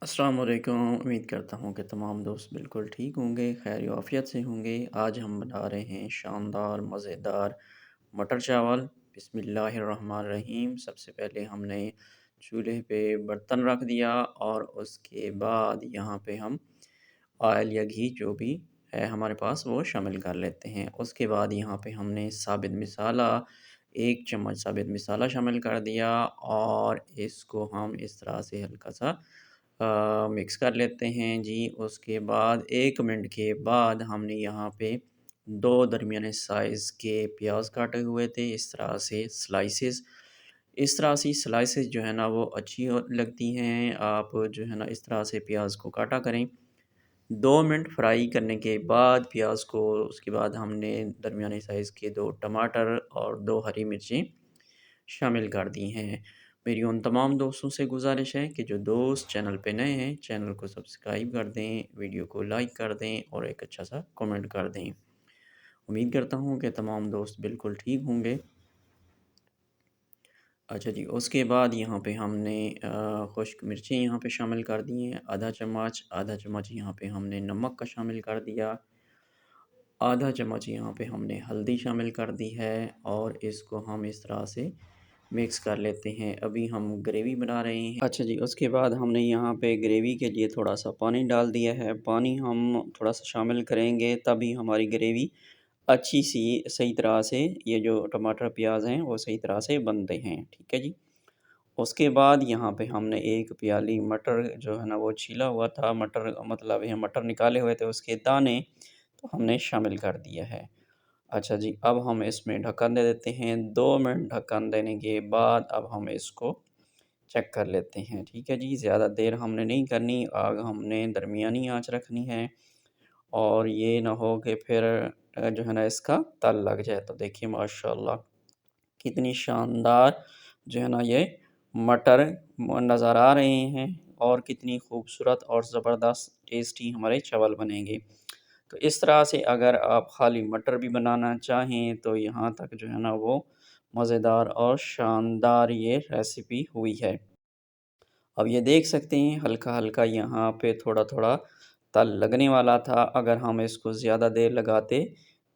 अस्सलाम वालेकुम। उम्मीद करता हूँ कि तमाम दोस्त बिल्कुल ठीक होंगे, खैर आफ़ियत से होंगे। आज हम बना रहे हैं शानदार मज़ेदार मटर चावल। बिस्मिल्लाहिर्रहमानिर्रहीम। सबसे पहले हमने चूल्हे पे बर्तन रख दिया और उसके बाद यहाँ पे हम ऑयल या घी जो भी है हमारे पास वो शामिल कर लेते हैं। उसके बाद यहाँ पे हमने साबित मसाला 1 चम्मच साबित मसाला शामिल कर दिया और इसको हम इस तरह से हल्का-सा मिक्स कर लेते हैं जी। उसके बाद 1 मिनट के बाद हमने यहाँ पे 2 दरमियाने साइज़ के प्याज़ काटे हुए थे, इस तरह से स्लाइसेस। इस तरह से स्लाइसेस जो है ना वो अच्छी लगती हैं। आप जो है ना इस तरह से प्याज़ को काटा करें। 2 मिनट फ्राई करने के बाद प्याज़ को, उसके बाद हमने दरमियाने साइज़ के 2 टमाटर और 2 हरी मिर्चें शामिल कर दी हैं। मेरी उन तमाम दोस्तों से गुज़ारिश है कि जो दोस्त चैनल पे नए हैं, चैनल को सब्सक्राइब कर दें, वीडियो को लाइक कर दें और एक अच्छा-सा कमेंट कर दें। उम्मीद करता हूँ कि तमाम दोस्त बिल्कुल ठीक होंगे। अच्छा जी, उसके बाद यहाँ पे हमने खुश्क मिर्चें यहाँ पे शामिल कर दी हैं, आधा चम्मच यहाँ पे हमने नमक का शामिल कर दिया। आधा चम्मच यहाँ पे हमने हल्दी शामिल कर दी है और इसको हम इस तरह से मिक्स कर लेते हैं। अभी हम ग्रेवी बना रहे हैं। अच्छा जी, उसके बाद हमने यहाँ पे ग्रेवी के लिए थोड़ा-सा पानी डाल दिया है। पानी हम थोड़ा-सा शामिल करेंगे तभी हमारी ग्रेवी अच्छी-सी सही तरह से ये जो टमाटर, प्याज़ हैं वो सही तरह से बनते हैं। ठीक है जी? उसके बाद यहाँ पे हमने 1 प्याली मटर जो है ना वो छीला हुआ था, मटर मतलब ये मटर निकाले हुए थे उसके दाने, तो हमने शामिल कर दिया है। अच्छा जी, अब हम इसमें ढक्कन दे देते हैं। 2 मिनट ढक्कन देने के बाद अब हम इसको चेक कर लेते हैं। ठीक है जी, ज़्यादा देर हमने नहीं करनी, आग हमने दरमियानी आँच रखनी है और ये ना हो कि फिर जो है ना इसका तल लग जाए। तो देखिए माशाअल्लाह कितनी शानदार जो है ना ये मटर नज़र आ रहे हैं और कितनी खूबसूरत और ज़बरदस्त टेस्टी हमारे चावल बनेंगे। तो इस तरह से अगर आप खाली मटर भी बनाना चाहें तो यहाँ तक जो है ना वो मज़ेदार और शानदार ये रेसिपी हुई है। अब ये देख सकते हैं हल्का-हल्का यहाँ पे थोड़ा-थोड़ा तल लगने वाला था, अगर हम इसको ज़्यादा देर लगाते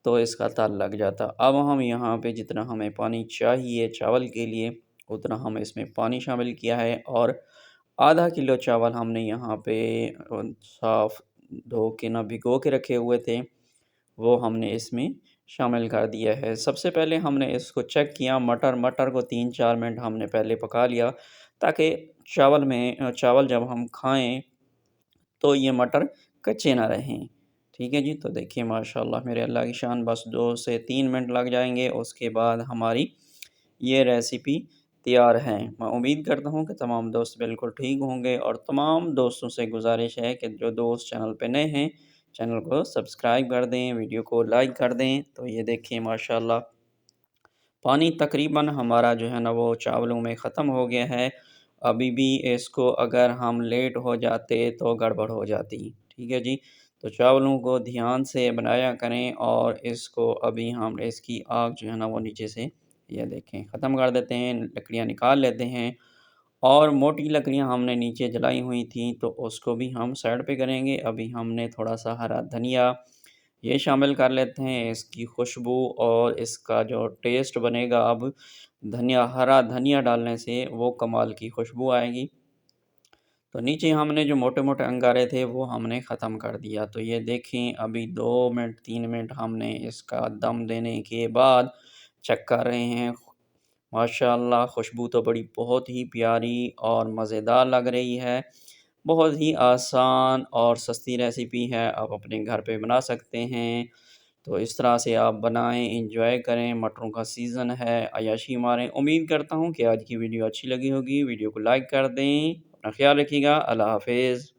तो इसका तल लग जाता। अब हम यहाँ पे जितना हमें पानी चाहिए चावल के लिए, उतना हम इसमें पानी शामिल किया है और आधा किलो चावल हमने यहाँ पे साफ़ धो के ना भिगो के रखे हुए थे, वो हमने इसमें शामिल कर दिया है। सबसे पहले हमने इसको चेक किया मटर को 3-4 मिनट हमने पहले पका लिया ताकि चावल जब हम खाएँ तो ये मटर कच्चे ना रहें। ठीक है जी? तो देखिए माशाअल्लाह मेरे अल्लाह की शान, बस 2 से 3 मिनट लग जाएँगे, उसके बाद हमारी ये रेसिपी तैयार है। मैं उम्मीद करता हूँ कि तमाम दोस्त बिल्कुल ठीक होंगे और तमाम दोस्तों से गुज़ारिश है कि जो दोस्त चैनल पे नए हैं, चैनल को सब्सक्राइब कर दें, वीडियो को लाइक कर दें। तो ये देखिए माशाअल्लाह पानी तकरीबन हमारा जो है ना वो चावलों में ख़त्म हो गया है। अभी भी इसको अगर हम लेट हो जाते तो गड़बड़ हो जाती। ठीक है जी? तो चावलों को ध्यान से बनाया करें और इसको अभी हम इसकी आग जो है ना वो नीचे से ये देखें ख़त्म कर देते हैं, लकड़ियाँ निकाल लेते हैं और मोटी लकड़ियाँ हमने नीचे जलाई हुई थी तो उसको भी हम साइड पे करेंगे। अभी हमने थोड़ा-सा हरा धनिया ये शामिल कर लेते हैं, इसकी खुशबू और इसका जो टेस्ट बनेगा अब हरा धनिया डालने से वो कमाल की खुशबू आएगी। तो नीचे हमने जो मोटे-मोटे अंगारे थे वो हमने ख़त्म कर दिया। तो ये देखें अभी 2 मिनट 3 मिनट हमने इसका दम देने के बाद चेक कर रहे हैं। माशाअल्लाह खुशबू तो बड़ी बहुत ही प्यारी और मज़ेदार लग रही है। बहुत ही आसान और सस्ती रेसिपी है, आप अपने घर पे बना सकते हैं। तो इस तरह से आप बनाएँ, एन्जॉय करें, मटरों का सीज़न है, अय्याशी मारें। उम्मीद करता हूँ कि आज की वीडियो अच्छी लगी होगी, वीडियो को लाइक कर दें। अपना ख़्याल रखिएगा, अल्लाह हाफ़िज़।